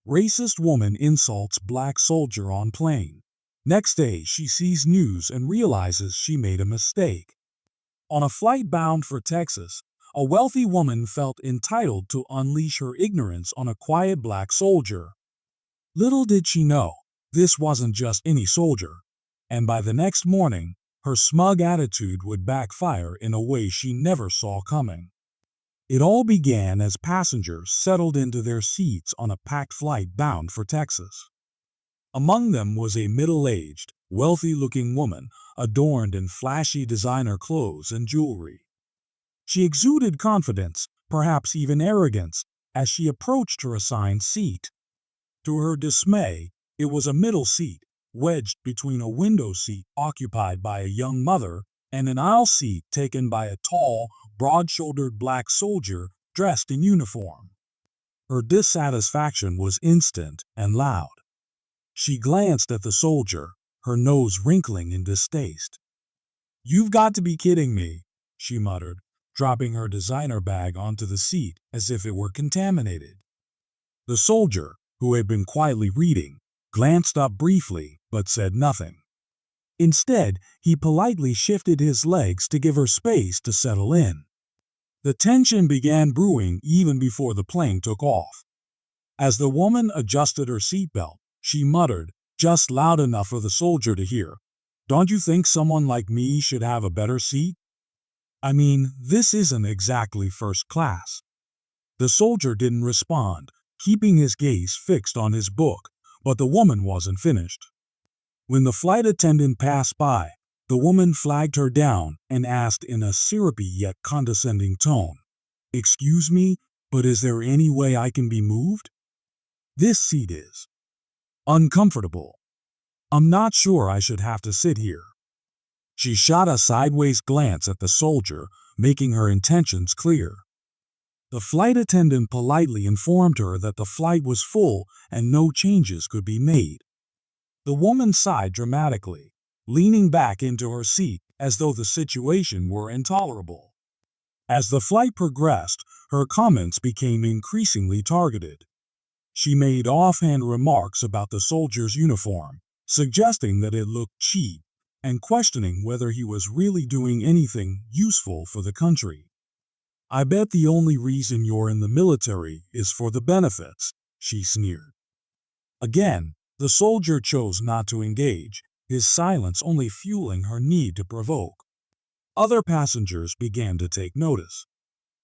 Racist woman insults black soldier on plane. Next day, she sees news and realizes she made a mistake. On a flight bound for Texas, a wealthy woman felt entitled to unleash her ignorance on a quiet black soldier. Little did she know, this wasn't just any soldier, and by the next morning, her smug attitude would backfire in a way she never saw coming. It all began as passengers settled into their seats on a packed flight bound for Texas. Among them was a middle-aged, wealthy-looking woman adorned in flashy designer clothes and jewelry. She exuded confidence, perhaps even arrogance, as she approached her assigned seat. To her dismay, it was a middle seat, wedged between a window seat occupied by a young mother and an aisle seat taken by a tall, broad-shouldered black soldier dressed in uniform. Her dissatisfaction was instant and loud. She glanced at the soldier, her nose wrinkling in distaste. "You've got to be kidding me," she muttered, dropping her designer bag onto the seat as if it were contaminated. The soldier, who had been quietly reading, glanced up briefly but said nothing. Instead, he politely shifted his legs to give her space to settle in. The tension began brewing even before the plane took off. As the woman adjusted her seatbelt, she muttered, just loud enough for the soldier to hear, "Don't you think someone like me should have a better seat? I mean, this isn't exactly first class." The soldier didn't respond, keeping his gaze fixed on his book, but the woman wasn't finished. When the flight attendant passed by, the woman flagged her down and asked in a syrupy yet condescending tone, "Excuse me, but is there any way I can be moved? This seat is uncomfortable. I'm not sure I should have to sit here." She shot a sideways glance at the soldier, making her intentions clear. The flight attendant politely informed her that the flight was full and no changes could be made. The woman sighed dramatically, leaning back into her seat as though the situation were intolerable. As the flight progressed, her comments became increasingly targeted. She made offhand remarks about the soldier's uniform, suggesting that it looked cheap, and questioning whether he was really doing anything useful for the country. "I bet the only reason you're in the military is for the benefits," she sneered. Again, the soldier chose not to engage, his silence only fueling her need to provoke. Other passengers began to take notice.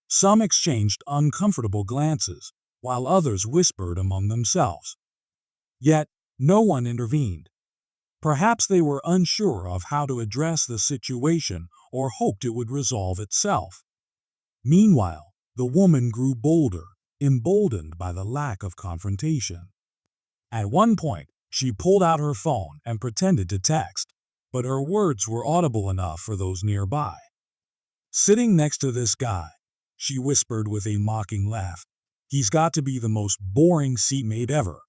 Some exchanged uncomfortable glances, while others whispered among themselves. Yet, no one intervened. Perhaps they were unsure of how to address the situation or hoped it would resolve itself. Meanwhile, the woman grew bolder, emboldened by the lack of confrontation. At one point, she pulled out her phone and pretended to text, but her words were audible enough for those nearby. "Sitting next to this guy," she whispered with a mocking laugh. "He's got to be the most boring seatmate ever.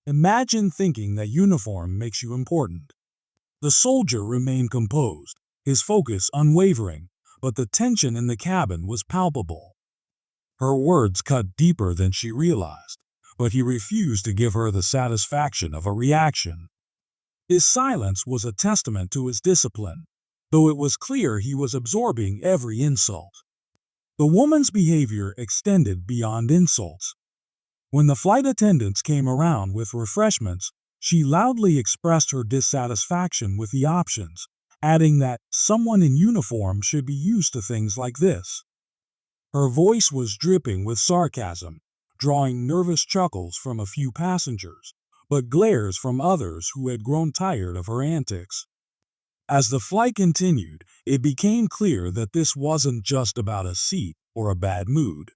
Imagine thinking that uniform makes you important." The soldier remained composed, his focus unwavering, but the tension in the cabin was palpable. Her words cut deeper than she realized, but he refused to give her the satisfaction of a reaction. His silence was a testament to his discipline, though it was clear he was absorbing every insult. The woman's behavior extended beyond insults. When the flight attendants came around with refreshments, she loudly expressed her dissatisfaction with the options, adding that someone in uniform should be used to things like this. Her voice was dripping with sarcasm, drawing nervous chuckles from a few passengers, but glares from others who had grown tired of her antics. As the flight continued, it became clear that this wasn't just about a seat or a bad mood.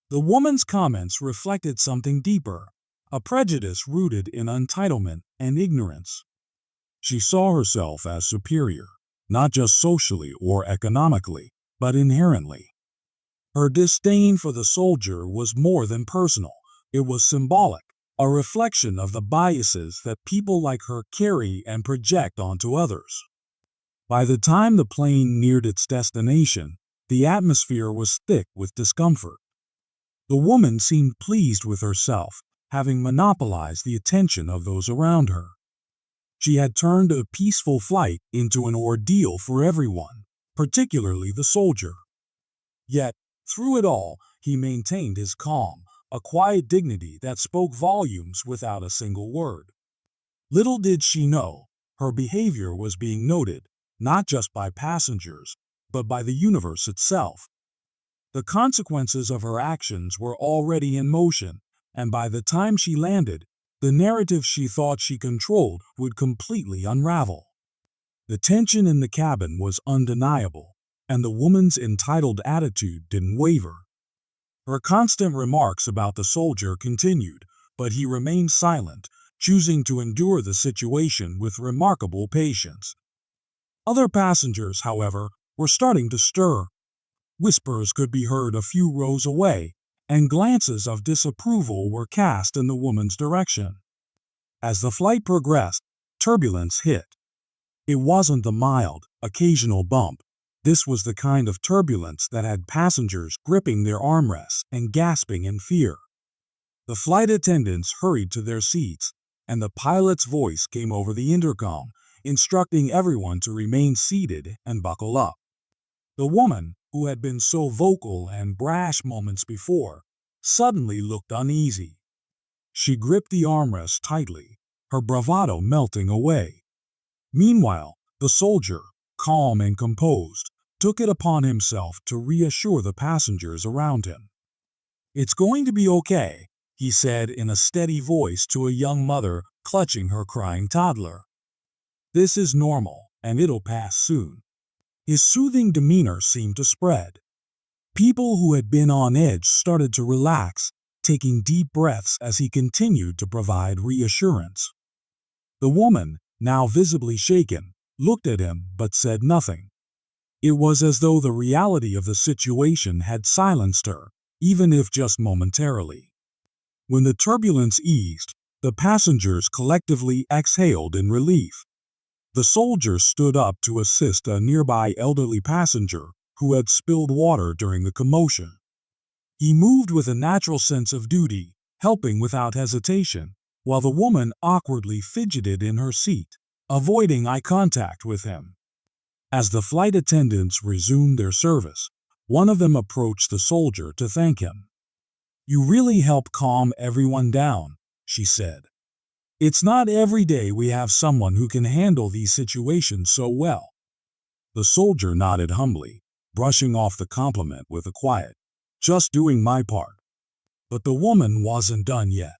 The woman's comments reflected something deeper, a prejudice rooted in entitlement and ignorance. She saw herself as superior, not just socially or economically, but inherently. Her disdain for the soldier was more than personal, it was symbolic, a reflection of the biases that people like her carry and project onto others. By the time the plane neared its destination, the atmosphere was thick with discomfort. The woman seemed pleased with herself, having monopolized the attention of those around her. She had turned a peaceful flight into an ordeal for everyone, particularly the soldier. Yet, through it all, he maintained his calm, a quiet dignity that spoke volumes without a single word. Little did she know, her behavior was being noted, not just by passengers, but by the universe itself. The consequences of her actions were already in motion, and by the time she landed, the narrative she thought she controlled would completely unravel. The tension in the cabin was undeniable, and the woman's entitled attitude didn't waver. Her constant remarks about the soldier continued, but he remained silent, choosing to endure the situation with remarkable patience. Other passengers, however, were starting to stir. Whispers could be heard a few rows away, and glances of disapproval were cast in the woman's direction. As the flight progressed, turbulence hit. It wasn't the mild, occasional bump. This was the kind of turbulence that had passengers gripping their armrests and gasping in fear. The flight attendants hurried to their seats, and the pilot's voice came over the intercom, instructing everyone to remain seated and buckle up. The woman, who had been so vocal and brash moments before, suddenly looked uneasy. She gripped the armrest tightly, her bravado melting away. Meanwhile, the soldier, calm and composed, took it upon himself to reassure the passengers around him. "It's going to be okay," he said in a steady voice to a young mother clutching her crying toddler. "This is normal, and it'll pass soon." His soothing demeanor seemed to spread. People who had been on edge started to relax, taking deep breaths as he continued to provide reassurance. The woman, now visibly shaken, looked at him but said nothing. It was as though the reality of the situation had silenced her, even if just momentarily. When the turbulence eased, the passengers collectively exhaled in relief. The soldier stood up to assist a nearby elderly passenger who had spilled water during the commotion. He moved with a natural sense of duty, helping without hesitation, while the woman awkwardly fidgeted in her seat, avoiding eye contact with him. As the flight attendants resumed their service, one of them approached the soldier to thank him. "You really help calm everyone down," she said. "It's not every day we have someone who can handle these situations so well." The soldier nodded humbly, brushing off the compliment with a quiet, "Just doing my part." But the woman wasn't done yet.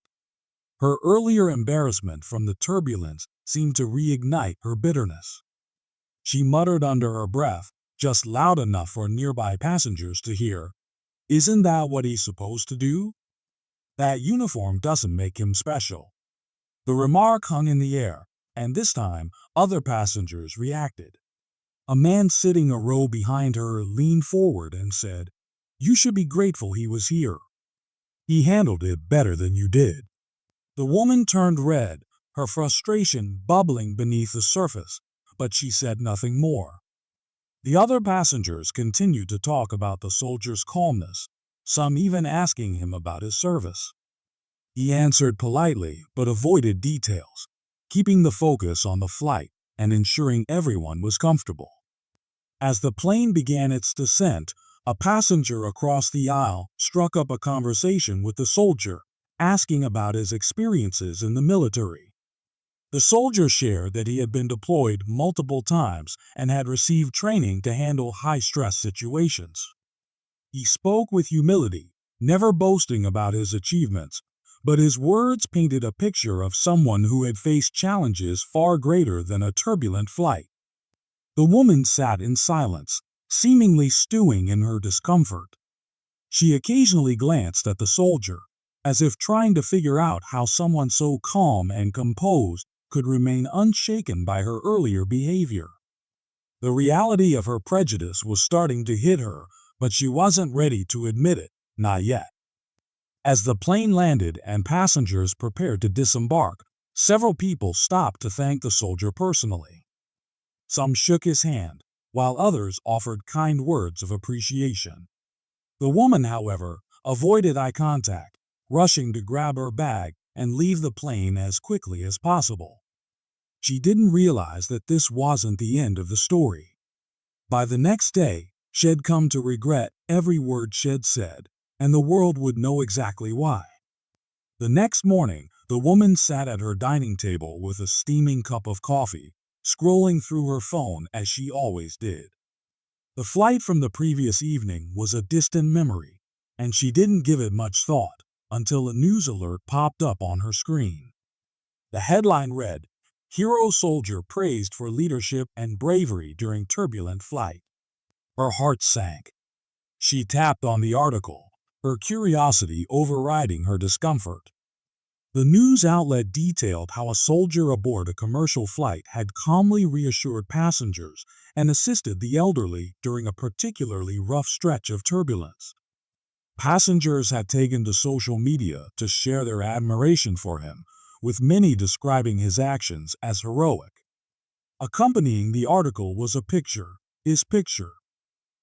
Her earlier embarrassment from the turbulence seemed to reignite her bitterness. She muttered under her breath, just loud enough for nearby passengers to hear, "Isn't that what he's supposed to do? That uniform doesn't make him special." The remark hung in the air, and this time other passengers reacted. A man sitting a row behind her leaned forward and said, "You should be grateful he was here. He handled it better than you did." The woman turned red, her frustration bubbling beneath the surface, but she said nothing more. The other passengers continued to talk about the soldier's calmness, some even asking him about his service. He answered politely but avoided details, keeping the focus on the flight and ensuring everyone was comfortable. As the plane began its descent, a passenger across the aisle struck up a conversation with the soldier, asking about his experiences in the military. The soldier shared that he had been deployed multiple times and had received training to handle high-stress situations. He spoke with humility, never boasting about his achievements, but his words painted a picture of someone who had faced challenges far greater than a turbulent flight. The woman sat in silence, seemingly stewing in her discomfort. She occasionally glanced at the soldier, as if trying to figure out how someone so calm and composed could remain unshaken by her earlier behavior. The reality of her prejudice was starting to hit her, but she wasn't ready to admit it, not yet. As the plane landed and passengers prepared to disembark, several people stopped to thank the soldier personally. Some shook his hand, while others offered kind words of appreciation. The woman, however, avoided eye contact, rushing to grab her bag and leave the plane as quickly as possible. She didn't realize that this wasn't the end of the story. By the next day, she'd come to regret every word she'd said, and the world would know exactly why. The next morning, the woman sat at her dining table with a steaming cup of coffee, scrolling through her phone as she always did. The flight from the previous evening was a distant memory, and she didn't give it much thought until a news alert popped up on her screen. The headline read, "Hero Soldier Praised for Leadership and Bravery During Turbulent Flight." Her heart sank. She tapped on the article, her curiosity overriding her discomfort. The news outlet detailed how a soldier aboard a commercial flight had calmly reassured passengers and assisted the elderly during a particularly rough stretch of turbulence. Passengers had taken to social media to share their admiration for him, with many describing his actions as heroic. Accompanying the article was a picture, his picture.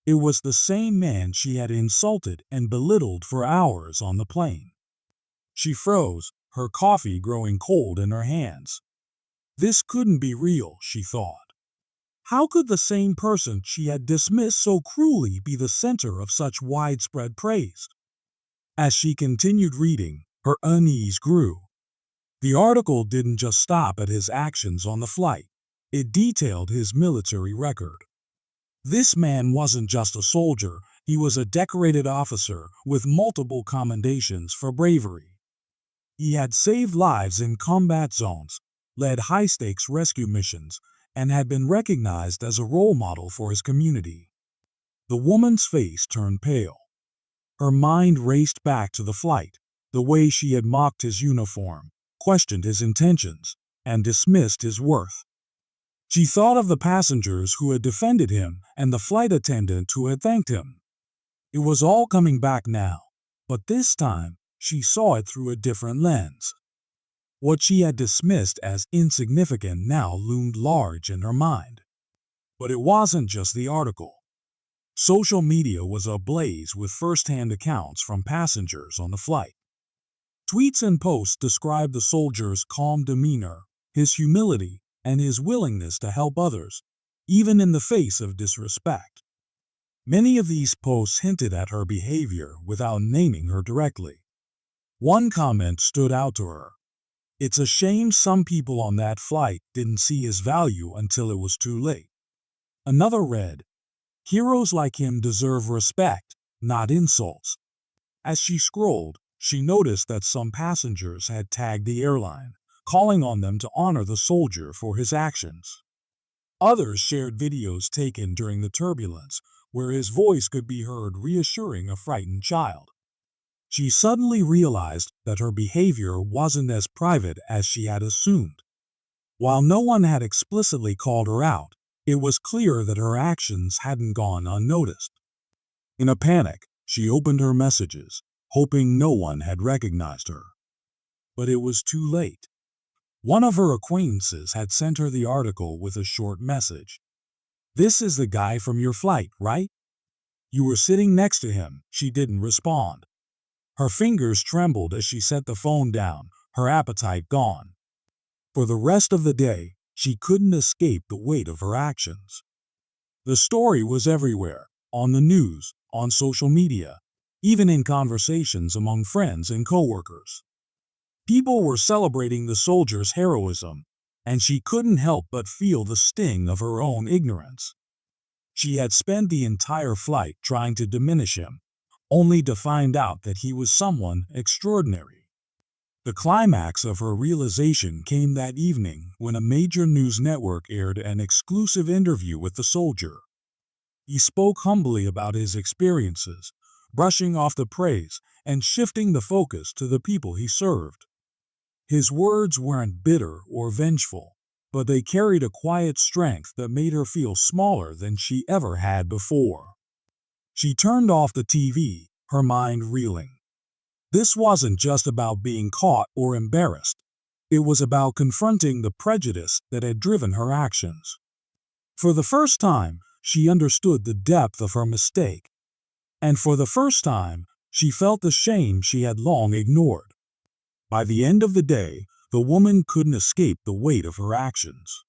It was the same man she had insulted and belittled for hours on the plane. She froze, her coffee growing cold in her hands. This couldn't be real, she thought. How could the same person she had dismissed so cruelly be the center of such widespread praise? As she continued reading, her unease grew. The article didn't just stop at his actions on the flight. It detailed his military record. This man wasn't just a soldier, he was a decorated officer with multiple commendations for bravery. He had saved lives in combat zones, led high-stakes rescue missions, and had been recognized as a role model for his community. The woman's face turned pale. Her mind raced back to the flight, the way she had mocked his uniform, questioned his intentions, and dismissed his worth. She thought of the passengers who had defended him and the flight attendant who had thanked him. It was all coming back now, but this time she saw it through a different lens. What she had dismissed as insignificant now loomed large in her mind. But it wasn't just the article. Social media was ablaze with first-hand accounts from passengers on the flight. Tweets and posts described the soldier's calm demeanor, his humility, and his willingness to help others, even in the face of disrespect. Many of these posts hinted at her behavior without naming her directly. One comment stood out to her. "It's a shame some people on that flight didn't see his value until it was too late." Another read, "Heroes like him deserve respect, not insults." As she scrolled, she noticed that some passengers had tagged the airline, calling on them to honor the soldier for his actions. Others shared videos taken during the turbulence, where his voice could be heard reassuring a frightened child. She suddenly realized that her behavior wasn't as private as she had assumed. While no one had explicitly called her out, it was clear that her actions hadn't gone unnoticed. In a panic, she opened her messages, hoping no one had recognized her. But it was too late. One of her acquaintances had sent her the article with a short message. "This is the guy from your flight, right?" "You were sitting next to him." She didn't respond. Her fingers trembled as she set the phone down, her appetite gone. For the rest of the day, she couldn't escape the weight of her actions. The story was everywhere, on the news, on social media, even in conversations among friends and coworkers. People were celebrating the soldier's heroism, and she couldn't help but feel the sting of her own ignorance. She had spent the entire flight trying to diminish him, only to find out that he was someone extraordinary. The climax of her realization came that evening when a major news network aired an exclusive interview with the soldier. He spoke humbly about his experiences, brushing off the praise and shifting the focus to the people he served. His words weren't bitter or vengeful, but they carried a quiet strength that made her feel smaller than she ever had before. She turned off the TV, her mind reeling. This wasn't just about being caught or embarrassed. It was about confronting the prejudice that had driven her actions. For the first time, she understood the depth of her mistake. And for the first time, she felt the shame she had long ignored. By the end of the day, the woman couldn't escape the weight of her actions.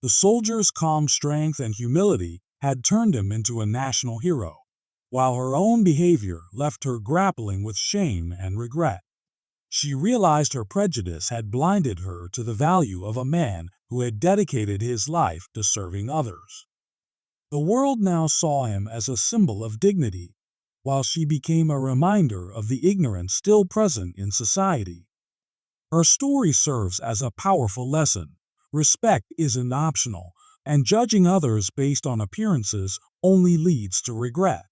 The soldier's calm strength and humility had turned him into a national hero, while her own behavior left her grappling with shame and regret. She realized her prejudice had blinded her to the value of a man who had dedicated his life to serving others. The world now saw him as a symbol of dignity, while she became a reminder of the ignorance still present in society. Her story serves as a powerful lesson. Respect isn't optional, and judging others based on appearances only leads to regret.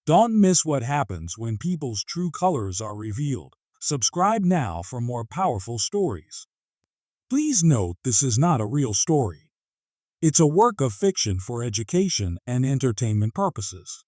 Don't miss what happens when people's true colors are revealed. Subscribe now for more powerful stories. Please note this is not a real story. It's a work of fiction for education and entertainment purposes.